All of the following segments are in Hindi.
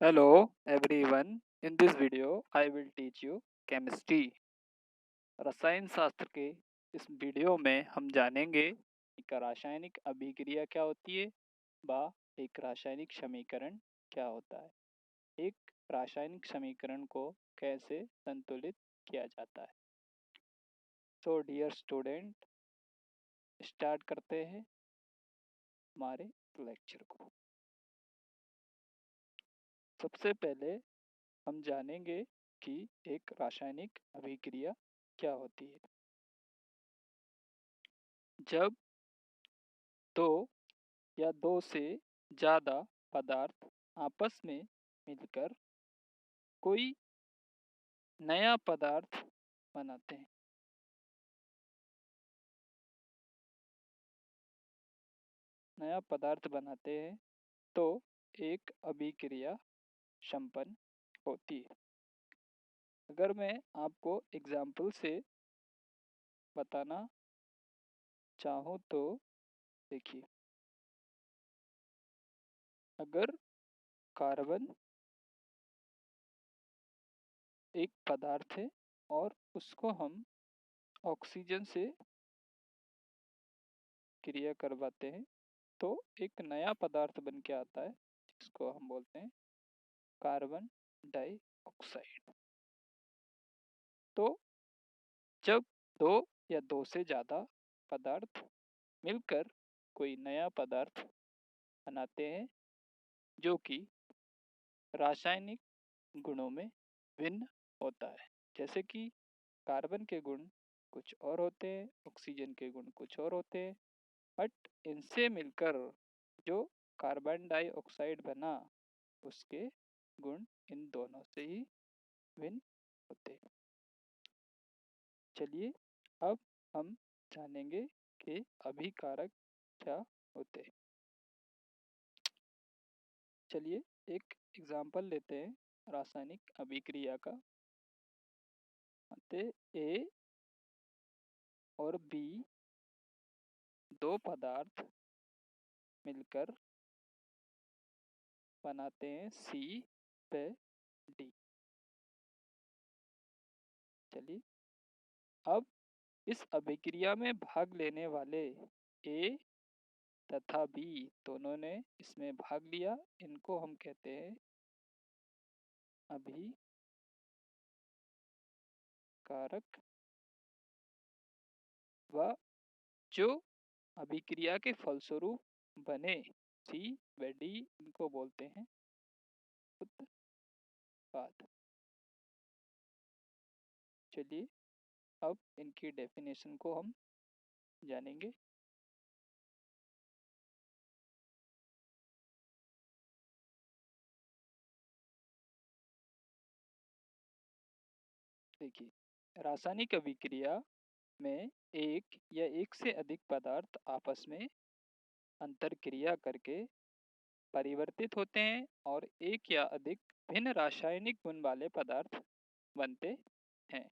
Hello everyone. In this video, I will teach you chemistry. रसायन शास्त्र के इस वीडियो में हम जानेंगे एक रासायनिक अभिक्रिया क्या होती है व एक रासायनिक समीकरण क्या होता है। एक रासायनिक समीकरण को कैसे संतुलित किया जाता है। तो डियर स्टूडेंट, स्टार्ट करते हैं हमारे लेक्चर को। सबसे पहले हम जानेंगे कि एक रासायनिक अभिक्रिया क्या होती है। जब दो या दो से ज़्यादा पदार्थ आपस में मिलकर कोई नया पदार्थ बनाते हैं। नया पदार्थ बनाते हैं तो एक अभिक्रिया संपन्न होती है। अगर मैं आपको एग्जाम्पल से बताना चाहूँ तो देखिए, अगर कार्बन एक पदार्थ है और उसको हम ऑक्सीजन से क्रिया करवाते हैं तो एक नया पदार्थ बन के आता है जिसको हम बोलते हैं कार्बन डाइऑक्साइड। तो जब दो या दो से ज़्यादा पदार्थ मिलकर कोई नया पदार्थ बनाते हैं जो कि रासायनिक गुणों में भिन्न होता है, जैसे कि कार्बन के गुण कुछ और होते हैं, ऑक्सीजन के गुण कुछ और होते हैं, बट इनसे मिलकर जो कार्बन डाइऑक्साइड बना उसके गुण इन दोनों से ही भिन्न होते हैं। चलिए अब हम जानेंगे कि अभिकारक क्या होते हैं। चलिए एक एग्जाम्पल लेते हैं रासायनिक अभिक्रिया का। ए और बी दो पदार्थ मिलकर बनाते हैं सी व डी। चलिए अब इस अभिक्रिया में भाग लेने वाले ए तथा बी दोनों ने इसमें भाग लिया, इनको हम कहते हैं अभिकारक। व जो अभिक्रिया के फलस्वरूप बने सी व डी इनको बोलते हैं उत्पाद। चलिए अब इनकी डेफिनेशन को हम जानेंगे। देखिए, रासायनिक अभिक्रिया में एक या एक से अधिक पदार्थ आपस में अंतरक्रिया करके परिवर्तित होते हैं और एक या अधिक भिन्न रासायनिक गुण वाले पदार्थ बनते हैं।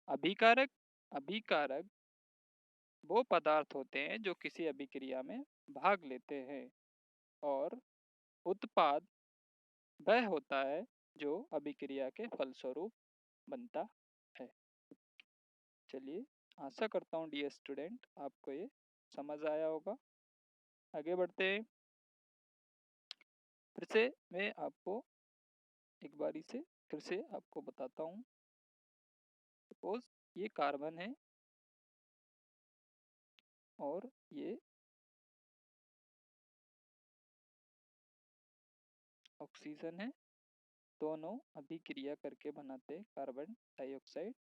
अभिकारक अभिकारक वो पदार्थ होते हैं जो किसी अभिक्रिया में भाग लेते हैं और उत्पाद वह होता है जो अभिक्रिया के फलस्वरूप बनता है। चलिए आशा करता हूँ डियर स्टूडेंट आपको ये समझ आया होगा। आगे बढ़ते हैं। फिर से मैं आपको एक बारी से फिर से आपको बताता हूँ। सपोज ये कार्बन है और ये ऑक्सीजन है, दोनों अभिक्रिया करके बनाते हैं कार्बन डाइऑक्साइड।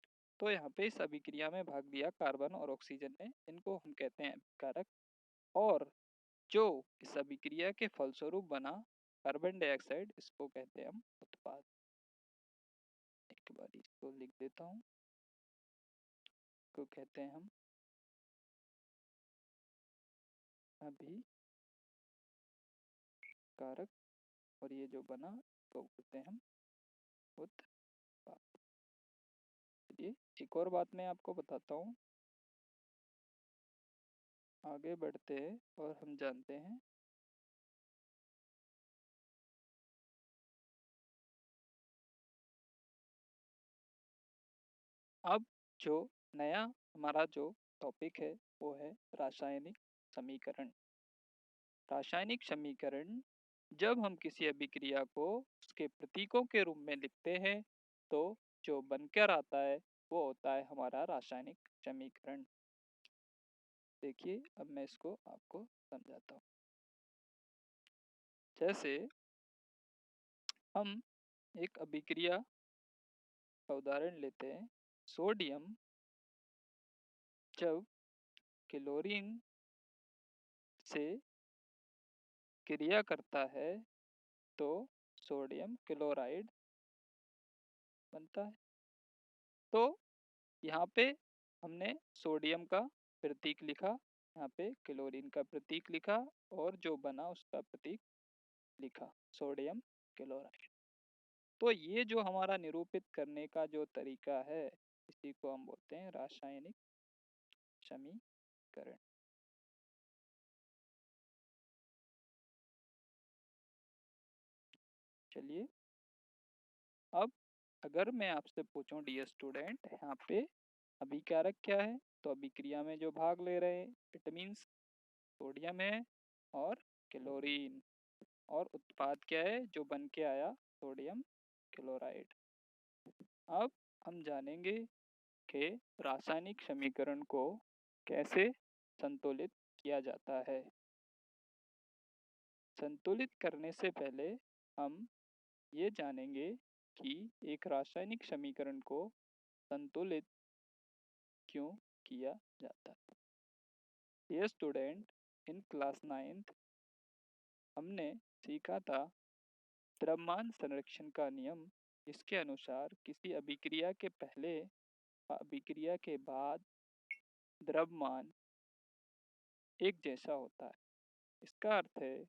तो यहाँ पे इस अभिक्रिया में भाग लिया कार्बन और ऑक्सीजन ने, इनको हम कहते हैं अभिकारक। और जो इस अभिक्रिया के फलस्वरूप बना कार्बन डाइऑक्साइड, इसको कहते हैं हम उत्पाद। एक बार इसको लिख देता हूँ, को कहते हैं हम अभिकारक और ये जो बना तो बोलते हैं हम उत्पाद। चलिए एक और बात मैं आपको बताता हूँ। आगे बढ़ते हैं और हम जानते हैं अब जो नया हमारा जो टॉपिक है वो है रासायनिक समीकरण। रासायनिक समीकरण, जब हम किसी अभिक्रिया को उसके प्रतीकों के रूप में लिखते हैं तो जो बनकर आता है वो होता है हमारा रासायनिक समीकरण। देखिए अब मैं इसको आपको समझाता हूँ। जैसे हम एक अभिक्रिया का उदाहरण लेते हैं। सोडियम जब क्लोरीन से क्रिया करता है तो सोडियम क्लोराइड बनता है। तो यहाँ पे हमने सोडियम का प्रतीक लिखा, यहाँ पे क्लोरीन का प्रतीक लिखा और जो बना उसका प्रतीक लिखा, सोडियम क्लोराइड। तो ये जो हमारा निरूपित करने का जो तरीका है इसी को हम बोलते हैं रासायनिक समीकरण। चलिए अब अगर मैं आपसे पूछूं डियर स्टूडेंट, यहाँ पे अभिकारक क्या है, तो अभिक्रिया में जो भाग ले रहे हैं इट मीन्स सोडियम है और क्लोरीन, और उत्पाद क्या है जो बन के आया, सोडियम क्लोराइड। अब हम जानेंगे कि रासायनिक समीकरण को कैसे संतुलित किया जाता है। संतुलित करने से पहले हम ये जानेंगे कि एक रासायनिक समीकरण को संतुलित क्यों किया जाता है। ये स्टूडेंट, इन क्लास 9th हमने सीखा था द्रव्यमान संरक्षण का नियम, जिसके अनुसार किसी अभिक्रिया के पहले अभिक्रिया के बाद द्रव्यमान एक जैसा होता है। इसका अर्थ है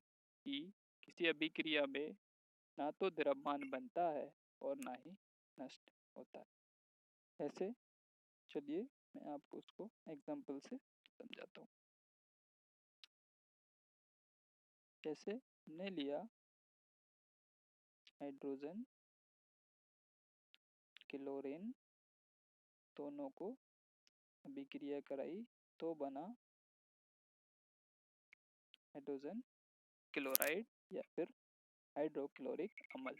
कि किसी अभिक्रिया में ना तो द्रव्यमान बनता है और ना ही नष्ट होता है। ऐसे चलिए मैं आपको उसको एग्जाम्पल से समझाता हूँ। जैसे हमने लिया हाइड्रोजन क्लोरीन, दोनों को अभिक्रिया कराई तो बना हाइड्रोजन क्लोराइड या फिर हाइड्रोक्लोरिक अम्ल।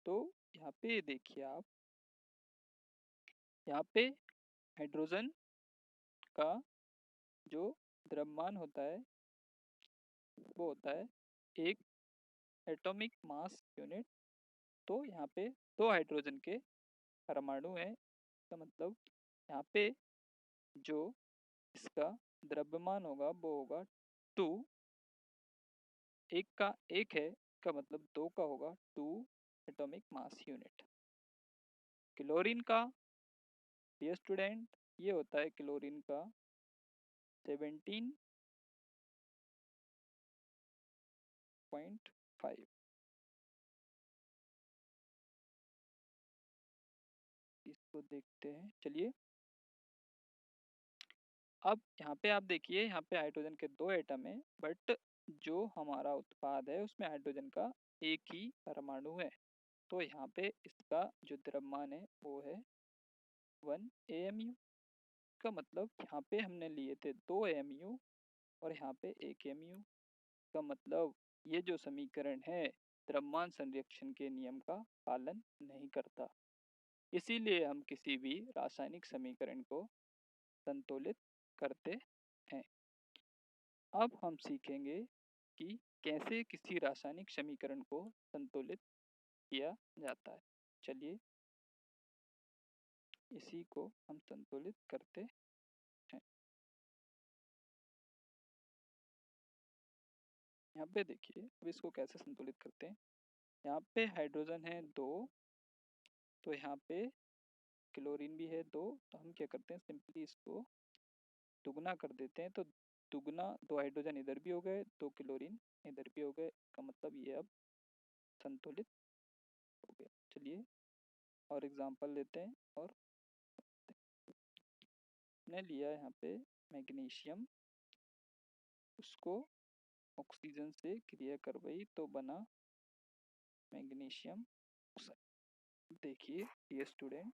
तो यहाँ पे देखिए आप, यहाँ पे हाइड्रोजन का जो द्रव्यमान होता है वो होता है एक एटॉमिक मास यूनिट। तो यहाँ पे दो हाइड्रोजन के परमाणु है, इसका मतलब यहाँ पे जो इसका द्रव्यमान होगा वो होगा 2, एक का एक है का मतलब दो का होगा 2 एटॉमिक मास यूनिट। क्लोरीन का डियर स्टूडेंट ये होता है क्लोरीन का 17.5। इसको देखते हैं। चलिए अब यहाँ पे आप देखिए, यहाँ पे हाइड्रोजन के दो एटम है बट जो हमारा उत्पाद है उसमें हाइड्रोजन का एक ही परमाणु है। तो यहाँ पे इसका जो द्रव्यमान है वो है 1 AMU। का मतलब यहाँ पे हमने लिए थे 2 AMU और यहाँ पे 1 AMU। का मतलब ये जो समीकरण है द्रव्यमान संरक्षण के नियम का पालन नहीं करता। इसीलिए हम किसी भी रासायनिक समीकरण को संतुलित करते हैं। अब हम सीखेंगे कि कैसे किसी रासायनिक समीकरण को संतुलित किया जाता है। चलिए इसी को हम संतुलित करते हैं। यहाँ पे देखिए अब इसको कैसे संतुलित करते हैं। यहाँ पे हाइड्रोजन है 2, तो यहाँ पे क्लोरीन भी है 2, तो हम क्या करते हैं सिंपली इसको दुगना कर देते हैं। तो दुगना, 2 हाइड्रोजन इधर भी हो गए, 2 क्लोरीन इधर भी हो गए, का मतलब ये अब संतुलित हो गया। चलिए और एग्जांपल लेते हैं। और ने लिया यहाँ पे मैग्नीशियम, उसको ऑक्सीजन से क्रिया करवाई तो बना मैग्नीशियम ऑक्साइड। देखिए ये स्टूडेंट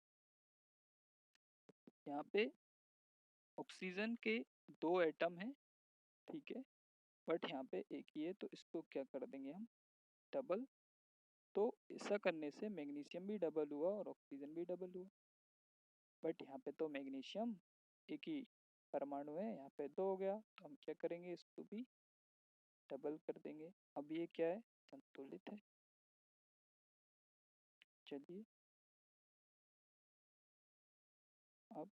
यहाँ पे ऑक्सीजन के 2 एटम हैं, ठीक है, बट यहाँ पे एक ही है, तो इसको क्या कर देंगे हम, डबल। तो ऐसा करने से मैग्नीशियम भी डबल हुआ और ऑक्सीजन भी डबल हुआ। बट यहाँ पे तो मैग्नीशियम एक ही परमाणु है, यहाँ पे 2 हो गया, तो हम क्या करेंगे, इसको भी डबल कर देंगे। अब ये क्या है, संतुलित है। चलिए अब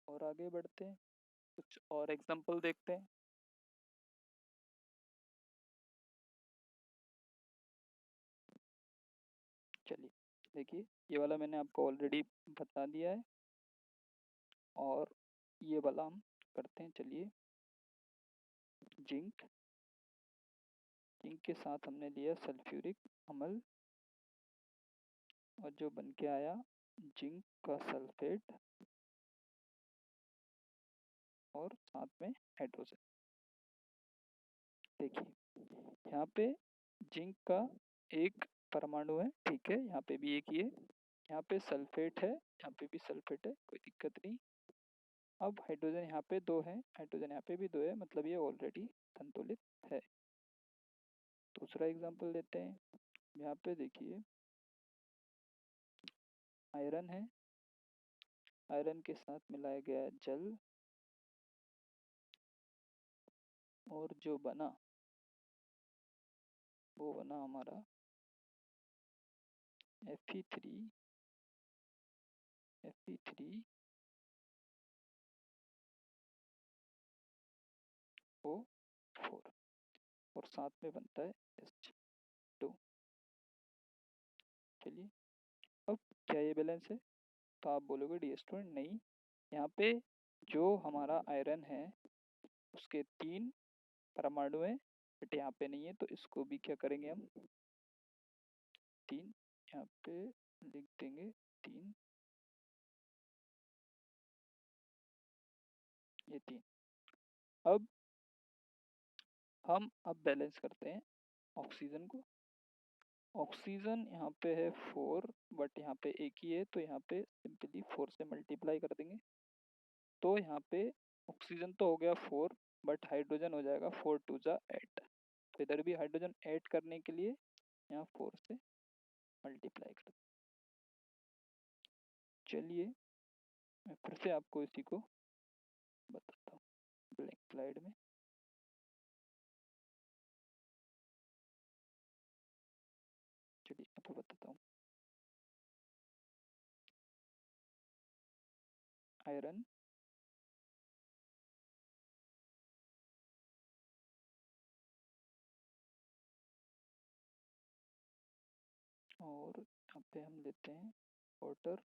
और आगे बढ़ते हैं, कुछ और एग्जांपल देखते हैं। चलिए देखिए, ये वाला मैंने आपको ऑलरेडी बता दिया है, और ये वाला हम करते हैं। चलिए, जिंक, जिंक के साथ हमने लिया सल्फ्यूरिक अम्ल, और जो बन के आया जिंक का सल्फेट और साथ में हाइड्रोजन। देखिए यहाँ पे जिंक का एक परमाणु है, ठीक है, यहाँ पे भी एक ही है, यहाँ पे सल्फेट है, यहाँ पे भी सल्फेट है, कोई दिक्कत नहीं। अब हाइड्रोजन यहाँ पे 2 है, हाइड्रोजन यहाँ पे भी 2 है, मतलब ये ऑलरेडी संतुलित है। दूसरा एग्जांपल लेते हैं। यहाँ पे देखिए आयरन है, आयरन के साथ मिलाया गया है जल, और जो बना वो बना हमारा Fe3, Fe3 O4, और साथ में बनता है H2। चलिए, अब क्या ये बैलेंस है, तो आप बोलोगे डी स्टूडेंट नहीं, यहाँ पे जो हमारा आयरन है उसके 3 परमाणु है, बट यहाँ पे नहीं है, तो इसको भी क्या करेंगे हम, 3 यहाँ पे लिख देंगे, 3, ये 3। अब हम बैलेंस करते हैं ऑक्सीजन को। ऑक्सीजन यहाँ पे है 4, बट यहाँ पे एक ही है, तो यहाँ पे सिंपली 4 से मल्टीप्लाई कर देंगे। तो यहाँ पे ऑक्सीजन तो हो गया 4, बट हाइड्रोजन हो जाएगा 4 2 जा 8। तो इधर भी हाइड्रोजन ऐड करने के लिए यहाँ 4 से मल्टीप्लाई कर। चलिए मैं फिर से आपको इसी को बताता हूँ ब्लैंक स्लाइड में। चलिए आपको बताता हूँ। आयरन, और यहाँ पे हम लेते हैं वाटर,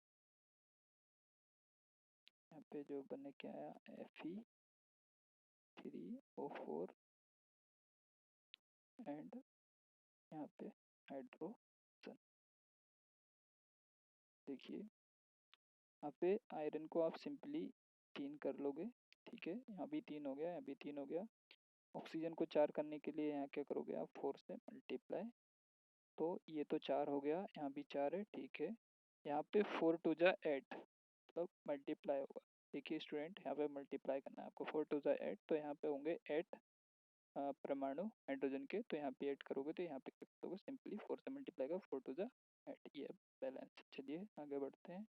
यहाँ पे जो बने क्या आया Fe3O4, एंड यहाँ पे हाइड्रोजन। देखिए यहाँ पे आयरन को आप सिंपली 3 कर लोगे, ठीक है, यहाँ भी 3 हो गया, यहाँ भी 3 हो गया। ऑक्सीजन को 4 करने के लिए यहाँ क्या करोगे आप, 4 से मल्टीप्लाई, तो ये तो 4 हो गया, यहाँ भी 4 है, ठीक है। यहाँ पे 4 2 जा 8, मतलब मल्टीप्लाई होगा। देखिए स्टूडेंट, यहाँ पे मल्टीप्लाई करना है आपको, 4 2 जा 8, तो यहाँ पे होंगे 8 परमाणु हाइड्रोजन के, तो यहाँ पे 8 करोगे, तो यहाँ पे क्या करोगे, सिंपली 4 से मल्टीप्लाई का 4 2 जा 8, ये बैलेंस। चलिए आगे बढ़ते हैं।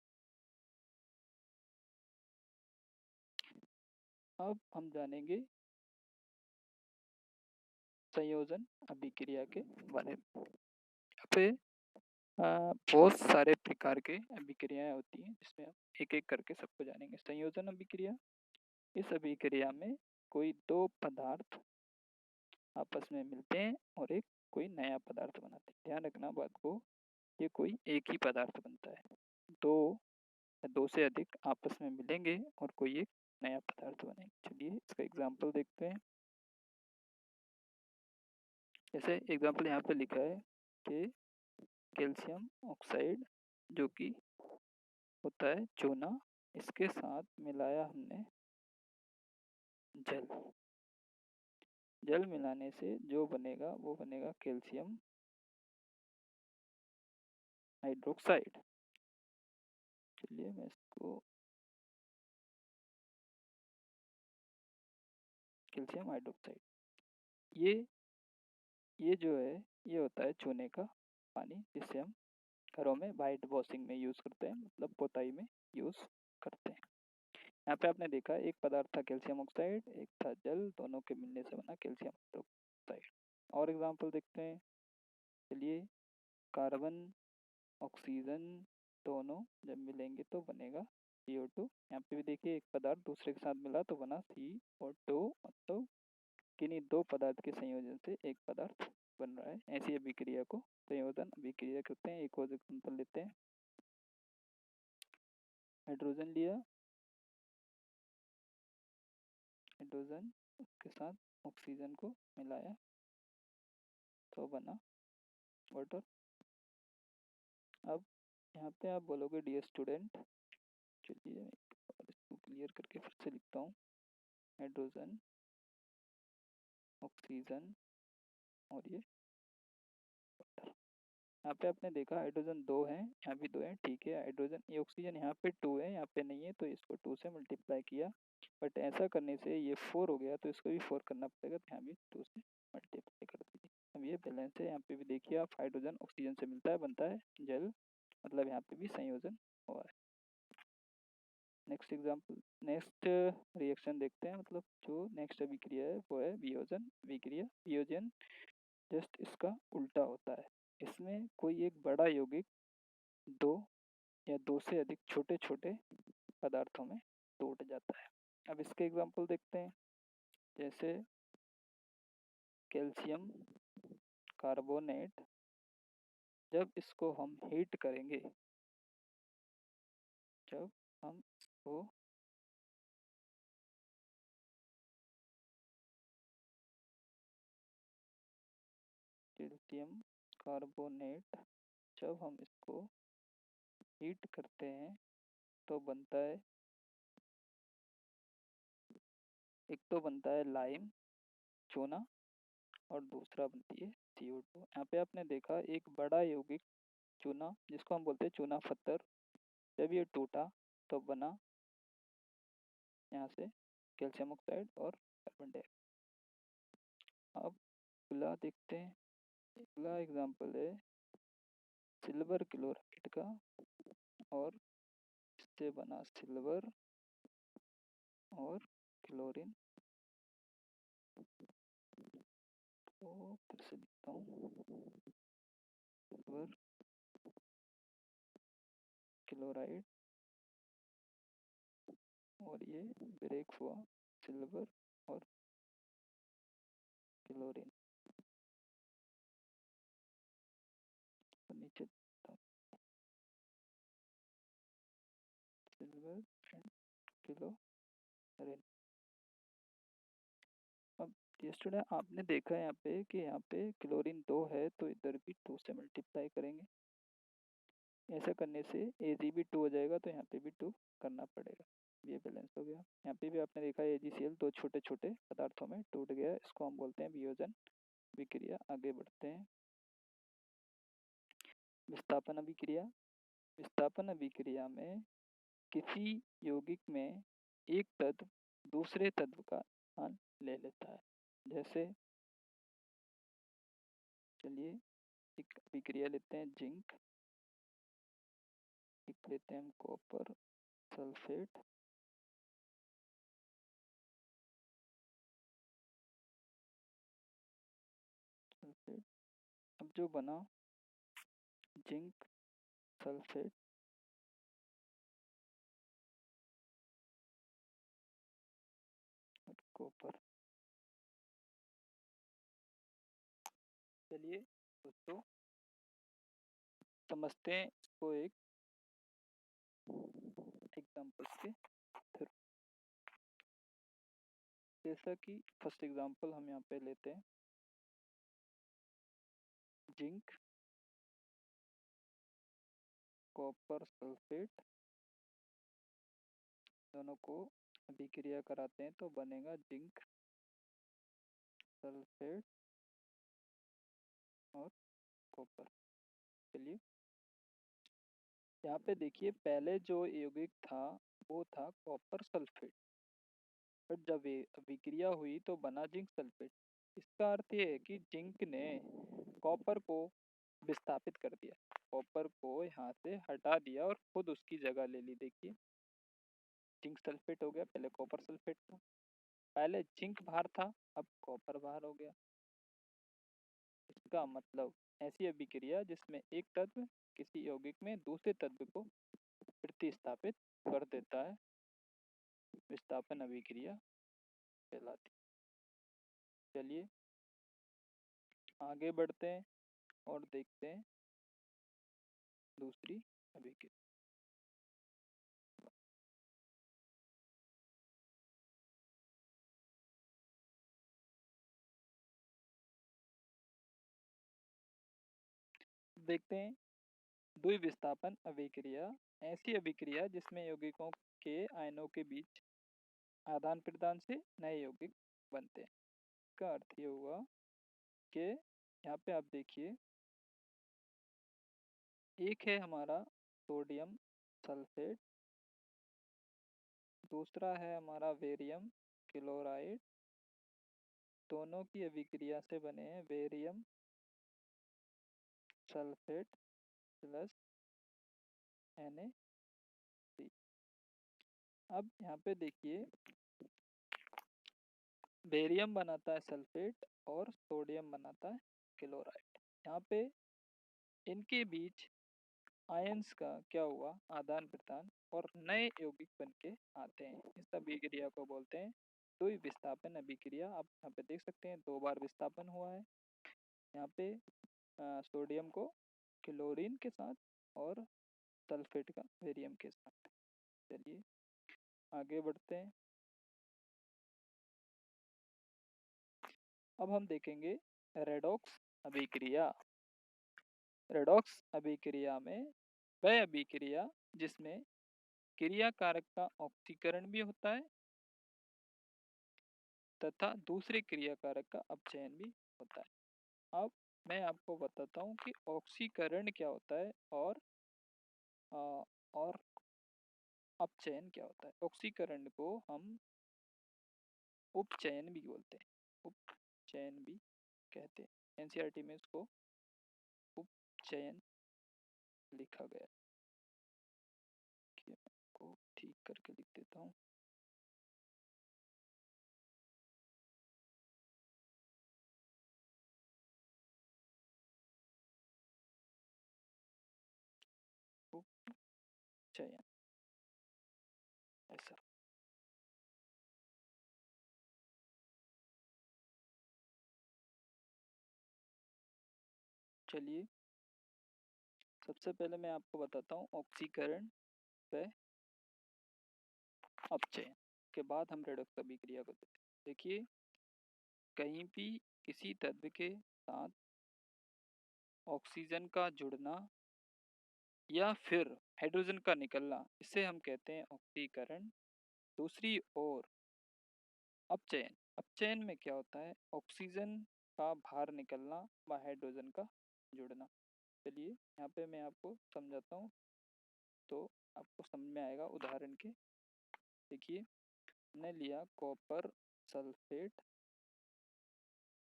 अब हम जानेंगे संयोजन अभिक्रिया के बारे में। यहाँ पे बहुत सारे प्रकार के अभिक्रियाएं होती हैं, जिसमें हम एक एक करके सबको जानेंगे। संयोजन अभिक्रिया, इस अभिक्रिया में कोई 2 पदार्थ आपस में मिलते हैं और एक कोई नया पदार्थ बनाते हैं। ध्यान रखना बात को, ये कोई एक ही पदार्थ बनता है, 2 या 2 से अधिक आपस में मिलेंगे और कोई एक नया पदार्थ बनेगा। चलिए इसका एग्जाम्पल देखते हैं। जैसे एग्जाम्पल यहाँ पे लिखा है कि कैल्शियम ऑक्साइड, जो कि होता है चूना, इसके साथ मिलाया हमने जल। जल मिलाने से जो बनेगा वो बनेगा कैल्शियम हाइड्रोक्साइड। चलिए मैं इसको कैल्शियम हाइड्रोक्साइड। ये जो है ये होता है चूने का पानी, जिसे हम घरों में वाइट वॉशिंग में यूज़ करते हैं, मतलब पोताई में यूज़ करते हैं। यहाँ पे आपने देखा एक पदार्थ था कैल्शियम ऑक्साइड, एक था जल, दोनों के मिलने से बना कैल्शियम हाइड्रोक्साइड। और एग्जांपल देखते हैं। चलिए, कार्बन ऑक्सीजन दोनों जब मिलेंगे तो बनेगा CO2। यहाँ पे भी देखिए एक पदार्थ दूसरे के साथ मिला तो बना CO2, मतलब किन्हीं दो पदार्थ के संयोजन से एक पदार्थ बन रहा है। ऐसी अभिक्रिया को संयोजन अभिक्रिया कहते हैं। एक और एग्जांपल लेते हैं। हाइड्रोजन लिया, हाइड्रोजन उसके साथ ऑक्सीजन को मिलाया तो बना वाटर। अब यहाँ पे आप बोलोगे डियर स्टूडेंट, चलिए इसको क्लियर करके फिर से लिखता हूँ। हाइड्रोजन, ऑक्सीजन और ये वाटर। यहाँ पे आपने देखा हाइड्रोजन 2 है, यहाँ भी 2 है, ठीक है। हाइड्रोजन, ये ऑक्सीजन यहाँ पे 2 है, यहाँ पे नहीं है, तो इसको 2 से मल्टीप्लाई किया, बट ऐसा करने से ये 4 हो गया, तो इसको भी 4 करना पड़ेगा, तो यहाँ भी 2 से मल्टीप्लाई कर दीजिए। अब ये बैलेंस है। यहाँ पे भी देखिए आप, हाइड्रोजन ऑक्सीजन से मिलता है, बनता है जल, मतलब यहाँ पे भी संयोजन हुआ है। नेक्स्ट एग्जाम्पल, नेक्स्ट रिएक्शन देखते हैं, मतलब जो नेक्स्ट अभिक्रिया है वो है वियोजन अभिक्रिया। वियोजन जस्ट इसका उल्टा होता है। इसमें कोई एक बड़ा यौगिक दो या दो से अधिक छोटे छोटे पदार्थों में टूट जाता है। अब इसके एग्जाम्पल देखते हैं। जैसे कैल्शियम कार्बोनेट, जब इसको हम हीट करेंगे, जब हम इसको कैल्शियम कार्बोनेट जब हम इसको हीट करते हैं तो बनता है, एक तो बनता है लाइम चूना और दूसरा बनती है CO2। यहाँ पे आपने देखा एक बड़ा यौगिक चूना, जिसको हम बोलते हैं चूना पत्थर, जब ये टूटा तो बना यहाँ से कैल्शियम ऑक्साइड और कार्बन डाइऑक्साइड। अब अगला देखते हैं। अगला एग्जाम्पल है सिल्वर क्लोराइड का, और इससे बना सिल्वर और क्लोरीन। तो फिर से लिखता हूँ, सिल्वर क्लोराइड और ये ब्रेक हुआ सिल्वर और क्लोरीन। तो नीचे सिल्वर एंड क्लोरीन। अब स्टूडेंट आपने देखा है यहाँ पे कि यहाँ पे क्लोरीन 2 है, तो इधर भी 2 से मल्टीप्लाई करेंगे। ऐसा करने से Ag भी 2 हो जाएगा, तो यहाँ पे भी 2 करना पड़ेगा। ये बैलेंस हो गया। यहाँ पे भी आपने देखा AgCl दो छोटे छोटे पदार्थों में टूट गया, इसको हम बोलते हैं वियोजन विक्रिया। आगे बढ़ते हैं। विस्थापन अभिक्रिया। विस्थापन अभिक्रिया में किसी यौगिक में एक तत्व दूसरे तत्व का स्थान ले लेता है। जैसे चलिए एक अभिक्रिया लेते हैं, जिंक, एक लेते हैं हम कॉपर सल्फेट, सल्फेट। अब जो बना जिंक सल्फेट और कॉपर। चलिए दोस्तों समझते हैं इसको एक एग्जाम्पल के थ्रू। जैसा कि फर्स्ट एग्जाम्पल हम यहाँ पे लेते हैं, जिंक कॉपर सल्फेट, दोनों को अभिक्रिया कराते हैं तो बनेगा जिंक सल्फेट और कॉपर। चलिए यहाँ पे देखिए पहले जो यौगिक था वो था कॉपर सल्फेट, फिर जब ये अभिक्रिया हुई तो बना जिंक सल्फेट। इसका अर्थ ये है कि जिंक ने कॉपर को विस्थापित कर दिया, कॉपर को यहाँ से हटा दिया और खुद उसकी जगह ले ली। देखिए जिंक सल्फेट हो गया, पहले कॉपर सल्फेट था, पहले जिंक बाहर था, अब कॉपर बाहर हो गया। इसका मतलब ऐसी अभिक्रिया जिसमें एक तत्व किसी यौगिक में दूसरे तत्व को प्रतिस्थापित कर देता है, विस्थापन अभिक्रिया कहलाती है। चलिए आगे बढ़ते हैं और देखते हैं दूसरी अभिक्रिया। देखते हैं द्विविस्थापन अभिक्रिया, ऐसी अभिक्रिया जिसमें यौगिकों के आयनों के बीच आदान प्रदान से नए यौगिक बनते हैं। इसका अर्थ ये हुआ कि यहाँ पे आप देखिए, एक है हमारा सोडियम सल्फेट, दूसरा है हमारा बेरियम क्लोराइड, दोनों की अभिक्रिया से बने हैं बेरियम सल्फेट प्लस Na। अब यहाँ पे देखिए बेरियम बनाता है सल्फेट और सोडियम बनाता है क्लोराइड। यहाँ पे इनके बीच आयंस का क्या हुआ, आदान प्रदान, और नए यौगिक बन के आते हैं। इस अभिक्रिया को बोलते हैं द्विविस्थापन अभिक्रिया। आप यहाँ पे देख सकते हैं 2 बार विस्थापन हुआ है, यहाँ पे सोडियम को क्लोरीन के साथ और सल्फेट का बेरियम के साथ। चलिए आगे बढ़ते हैं। अब हम देखेंगे रेडॉक्स अभिक्रिया। रेडॉक्स अभिक्रिया में वह अभिक्रिया जिसमें क्रिया कारक का ऑक्सीकरण भी होता है तथा दूसरे क्रिया कारक का अपचयन भी होता है। अब मैं आपको बताता हूँ कि ऑक्सीकरण क्या होता है और अपचयन क्या होता है। ऑक्सीकरण को हम उपचयन भी बोलते हैं, उपचयन भी कहते हैं। एनसीईआरटी में इसको उपचयन लिखा गया है। मैं आपको ठीक करके लिख देता हूँ। उपचयन ऐसा। चलिए सबसे पहले मैं आपको बताता हूँ ऑक्सीकरण व अपचयन के बाद हम रेडॉक्स अभिक्रिया को देखते हैं। देखिए कहीं भी किसी तत्व के साथ ऑक्सीजन का जुड़ना या फिर हाइड्रोजन का निकलना, इसे हम कहते हैं ऑक्सीकरण। दूसरी ओर अपचयन, अपचयन में क्या होता है, ऑक्सीजन का बाहर निकलना व हाइड्रोजन का जुड़ना। चलिए यहाँ पे मैं आपको समझाता हूँ तो आपको समझ में आएगा उदाहरण के। देखिए हमने लिया कॉपर सल्फेट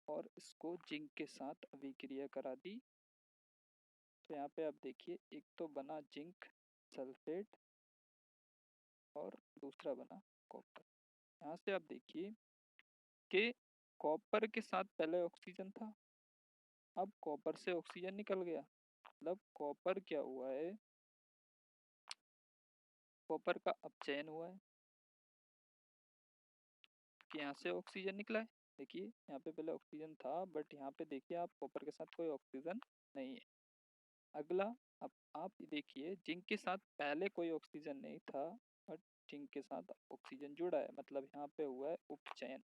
और इसको जिंक के साथ अभिक्रिया करा दी। तो यहाँ पे आप देखिए एक तो बना जिंक सल्फेट और दूसरा बना कॉपर। यहाँ से आप देखिए कि कॉपर के साथ पहले ऑक्सीजन था, अब कॉपर से ऑक्सीजन निकल गया, मतलब कॉपर क्या हुआ है, कॉपर का अपचयन हुआ है कि यहाँ से ऑक्सीजन निकला है। देखिए यहाँ पे पहले ऑक्सीजन था बट यहाँ पे देखिए आप कॉपर के साथ कोई ऑक्सीजन नहीं है। अगला अब आप देखिए जिंक के साथ पहले कोई ऑक्सीजन नहीं था बट जिंक के साथ ऑक्सीजन जुड़ा है, मतलब यहाँ पे हुआ है उपचयन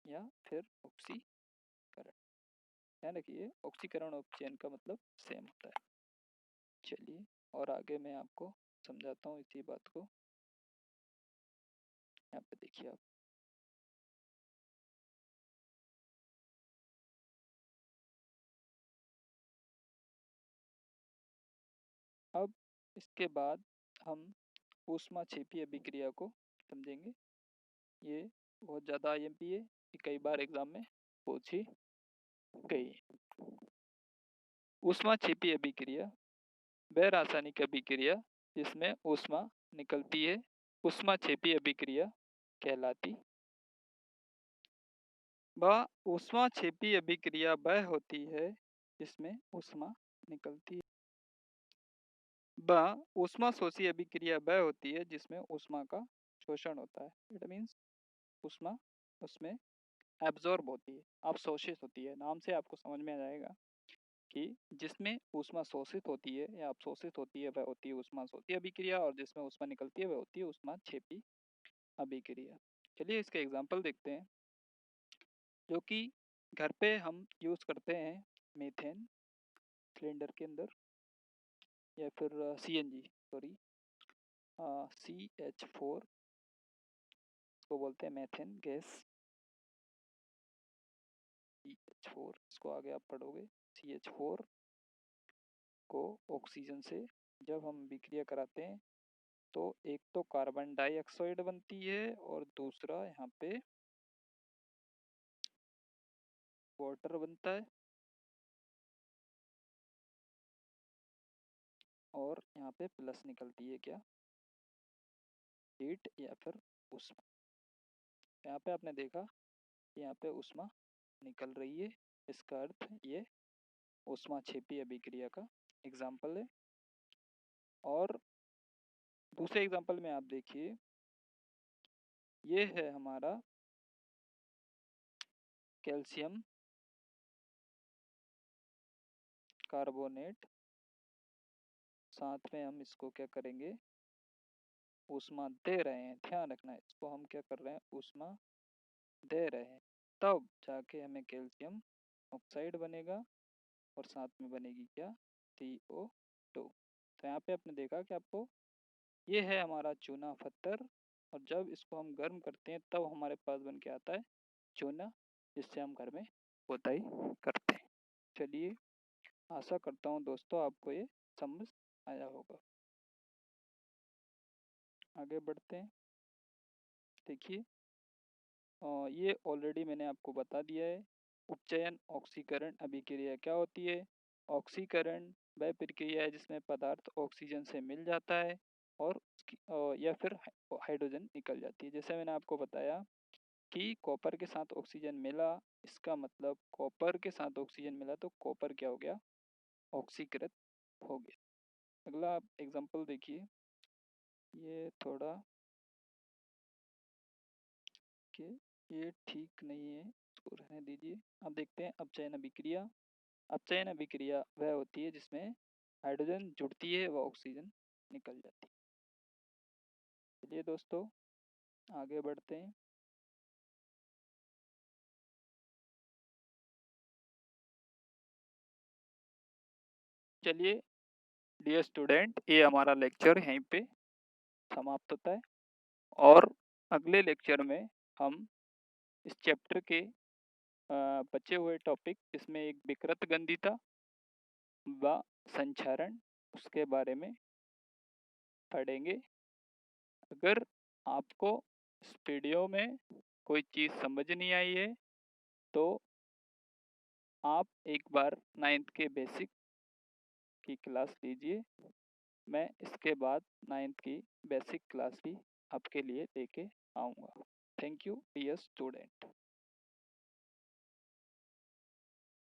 या फिर ऑक्सीकरण। ध्यान रखिए ऑक्सीकरण और उपचयन का मतलब सेम होता है। चलिए और आगे मैं आपको समझाता हूँ इसी बात को। यहाँ पे देखिए आप अब इसके बाद हम ऊष्माक्षेपी अभिक्रिया को समझेंगे। ये बहुत ज़्यादा IMP है, ये कई बार एग्जाम में पूछी गई। ऊष्मा क्षेपी अभिक्रिया वह रासायनिक अभिक्रिया जिसमें ऊष्मा निकलती है ऊष्मा क्षेपी अभिक्रिया कहलाती। वह ऊष्मा क्षेपी अभिक्रिया वह होती है जिसमें ऊष्मा निकलती है। वह ऊष्मा शोषी अभिक्रिया वह होती है जिसमें ऊष्मा का शोषण होता है। इट मीन्स ऊष्मा उसमें एब्जॉर्ब होती है, अवशोषित होती है। नाम से आपको समझ में आ जाएगा कि जिसमें ऊष्मा शोषित होती है या अवशोषित होती है वह होती है ऊष्मा शोषी अभिक्रिया, और जिसमें ऊष्मा निकलती है वह होती है ऊष्मा क्षेपी अभिक्रिया। चलिए इसके एग्जाम्पल देखते हैं जो कि घर पे हम यूज करते हैं। मीथेन सिलेंडर के अंदर या फिर CNG, सॉरी, CH4 को बोलते हैं मेथेन गैस। CH4 इसको आगे आप पढ़ोगे। CH4 को ऑक्सीजन से जब हम विक्रिया कराते हैं तो एक तो कार्बन डाइऑक्साइड बनती है और दूसरा यहाँ पे वाटर बनता है, और यहाँ पे प्लस निकलती है क्या, हीट या फिर ऊष्मा। यहाँ पे आपने देखा यहाँ पे ऊष्मा निकल रही है, इसका अर्थ ये ऊष्मा क्षेपी अभिक्रिया का एग्जाम्पल है। और दूसरे एग्जाम्पल में आप देखिए, ये है हमारा कैल्शियम कार्बोनेट। साथ में हम इसको क्या करेंगे, ऊष्मा दे रहे हैं। ध्यान रखना है, इसको हम क्या कर रहे हैं, ऊष्मा दे रहे हैं, तब जाके हमें कैल्शियम ऑक्साइड बनेगा और साथ में बनेगी क्या, CO2। तो यहाँ पे आपने देखा कि आपको ये है हमारा चूना पत्थर, और जब इसको हम गर्म करते हैं तब हमारे पास बन के आता है चूना, जिससे हम घर में पोताई करते हैं। चलिए, आशा करता हूँ दोस्तों आपको ये समझ आया होगा। आगे बढ़ते हैं। देखिए, ये ऑलरेडी मैंने आपको बता दिया है। उपचयन ऑक्सीकरण अभिक्रिया क्या होती है। ऑक्सीकरण वह प्रक्रिया है जिसमें पदार्थ ऑक्सीजन से मिल जाता है और या फिर हाइड्रोजन निकल जाती है। जैसे मैंने आपको बताया कि कॉपर के साथ ऑक्सीजन मिला, इसका मतलब कॉपर के साथ ऑक्सीजन मिला तो कॉपर क्या हो गया, ऑक्सीकृत हो गया। अगला आप एग्जांपल देखिए, ये थोड़ा के ये ठीक नहीं है, इसको रहने दीजिए। अब देखते हैं अपचयन अभिक्रिया। अपचयन अभिक्रिया वह होती है जिसमें हाइड्रोजन जुड़ती है व ऑक्सीजन निकल जाती है। चलिए दोस्तों, आगे बढ़ते हैं। चलिए डियर स्टूडेंट, ये हमारा लेक्चर यहीं पे समाप्त होता है, और अगले लेक्चर में हम इस चैप्टर के बचे हुए टॉपिक, इसमें एक विकृत गंधिता व संचरण, उसके बारे में पढ़ेंगे। अगर आपको इस वीडियो में कोई चीज़ समझ नहीं आई है तो आप एक बार 9th के बेसिक की क्लास लीजिए। मैं इसके बाद 9th की बेसिक क्लास भी आपके लिए लेके आऊँगा। Thank you dear student.